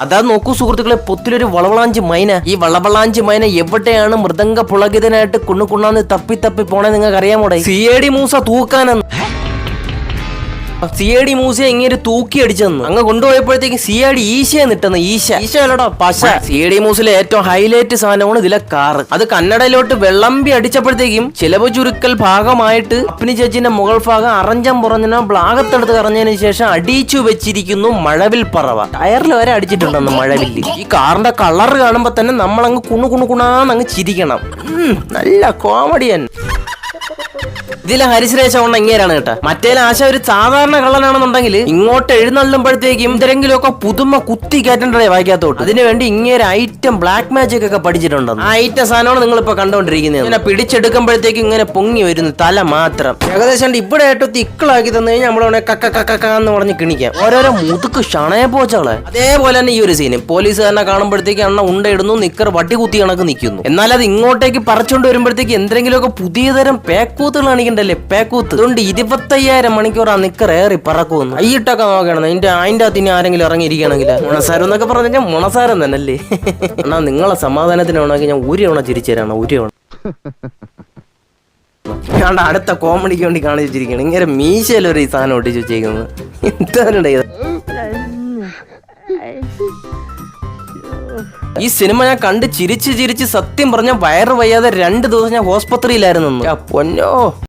അതാ നോക്കൂ സുഹൃത്തുക്കളെ, പൊത്തിലൊരു വളവളാഞ്ചി മൈന. ഈ വളവളാഞ്ചി മൈന എവിടെയാണ് മൃദംഗ പുളകിതനായിട്ട് കുണ്ണുകുണ്ണാന്ന് തപ്പി തപ്പി പോണേ നിങ്ങൾക്ക് അറിയാമോടെ? സിഐഡി മൂസ തൂക്കാനെന്ന്. സിഐഡി മൂസയെ ഇങ്ങനെ തൂക്കി അടിച്ചെന്ന് അങ്ങ് കൊണ്ടുപോയപ്പോഴത്തേക്ക് സിഐഡി ഈശയെ നിട്ടെന്ന്. ഈശയല്ലടോ പശ. സിഐഡി മൂസിലെ ഏറ്റവും ഹൈലൈറ്റ് സാധനമാണ് ഇതിലെ കാറ്. അത് കന്നഡയിലോട്ട് വെള്ളമ്പി അടിച്ചപ്പോഴത്തേക്കും ചിലവ് ചുരുക്കൽ ഭാഗമായിട്ട് അപ്പിനി ചേച്ചിന്റെ മുകൾ ഭാഗം അറഞ്ചം പുറഞ്ഞ ബ്ലാഗത്തെടുത്ത് കറഞ്ഞതിന് ശേഷം അടിച്ചു വെച്ചിരിക്കുന്നു മഴവിൽ പറവ. ടയറിൽ വരെ അടിച്ചിട്ടുണ്ടെന്ന് മഴവില്ല്. ഈ കാറിന്റെ കളർ കാണുമ്പോ തന്നെ നമ്മളങ്ങ് കുണുകുണുകുണാന്നങ്ങ് ചിരിക്കണം. നല്ല കോമഡിയൻ. ഇതിലെ ഹരിശ്രേഷ കൊണ്ട് എങ്ങനെയാണ് കേട്ടാ. മറ്റേ ആശ ഒരു സാധാരണ കള്ളനാണെന്നുണ്ടെങ്കിൽ ഇങ്ങോട്ട് എഴുന്നള്ളുമ്പോഴത്തേക്കും എന്തെങ്കിലുമൊക്കെ പുതുമ കുത്തി കയറ്റണ്ടേ വായിക്കാത്തോട്ട്. അതിനുവേണ്ടി ഇങ്ങനെ ഐറ്റം ബ്ലാക്ക് മാജിക് ഒക്കെ പഠിച്ചിട്ടുണ്ടെന്ന്. ആ ഐറ്റം സാധനമാണ് നിങ്ങൾ ഇപ്പൊ കണ്ടുകൊണ്ടിരിക്കുന്നത്. ഇങ്ങനെ പിടിച്ചെടുക്കുമ്പോഴത്തേക്കും ഇങ്ങനെ പൊങ്ങി വരുന്നു തല മാത്രം. ഏകദേശം ഇവിടെ ആയിട്ട് തിക്കളാക്കി തന്നു കഴിഞ്ഞാൽ നമ്മളെ കക്കന്ന് പറഞ്ഞ് കിണിക്കാം. ഓരോരോ മുതുക്ക് ഷണയെ പോച്ചകളെ. അതേപോലെ തന്നെ ഈ ഒരു സീന് പോലീസുകാരനെ കാണുമ്പോഴത്തേക്ക് അണ്ണ ഉണ്ടയിടുന്നു, നിക്കർ വട്ടി കുത്തി കണക്ക് നിൽക്കുന്നു. എന്നാൽ അത് ഇങ്ങോട്ടേക്ക് പറിച്ചുകൊണ്ട് വരുമ്പോഴത്തേക്ക് എന്തെങ്കിലുമൊക്കെ പുതിയ തരം പേക്കൂത്തുകൾ കാണിക്കണ്ടല്ലേ. പേക്കൂത്ത്. അതുകൊണ്ട് 25,000 മണിക്കൂർ ആ നിക്കർ ഏറി പറക്കുന്നു. കൈയിട്ടൊക്കെ നോക്കണം. അതിന്റെ അകത്ത് ഇനി ആരെങ്കിലും ഇറങ്ങിയിരിക്കണമെങ്കിൽ മുണസാരം എന്നൊക്കെ പറഞ്ഞാൽ മുണസാരം തന്നെ അല്ലേ. എന്നാ നിങ്ങളെ സമാധാനത്തിന് വേണമെങ്കിൽ ഞാൻ ഒരു തവണ ചിരിച്ചു തരാണ്. ഒരു തവണ ഞാൻ അടുത്ത കോമഡിക്ക് വേണ്ടി കാണിച്ചിരിക്കണം. ഇങ്ങനെ മീശയിലൊരു ഈ സാധനം ഒട്ടിച്ച് വെച്ചേക്കുന്നത്. എന്താ ഈ സിനിമ ഞാൻ കണ്ട് ചിരിച്ച് സത്യം പറഞ്ഞ വയറ് വയ്യാതെ 2 ദിവസം ഞാൻ ഹോസ്പിറ്റലിലായിരുന്നു. പൊന്നോ.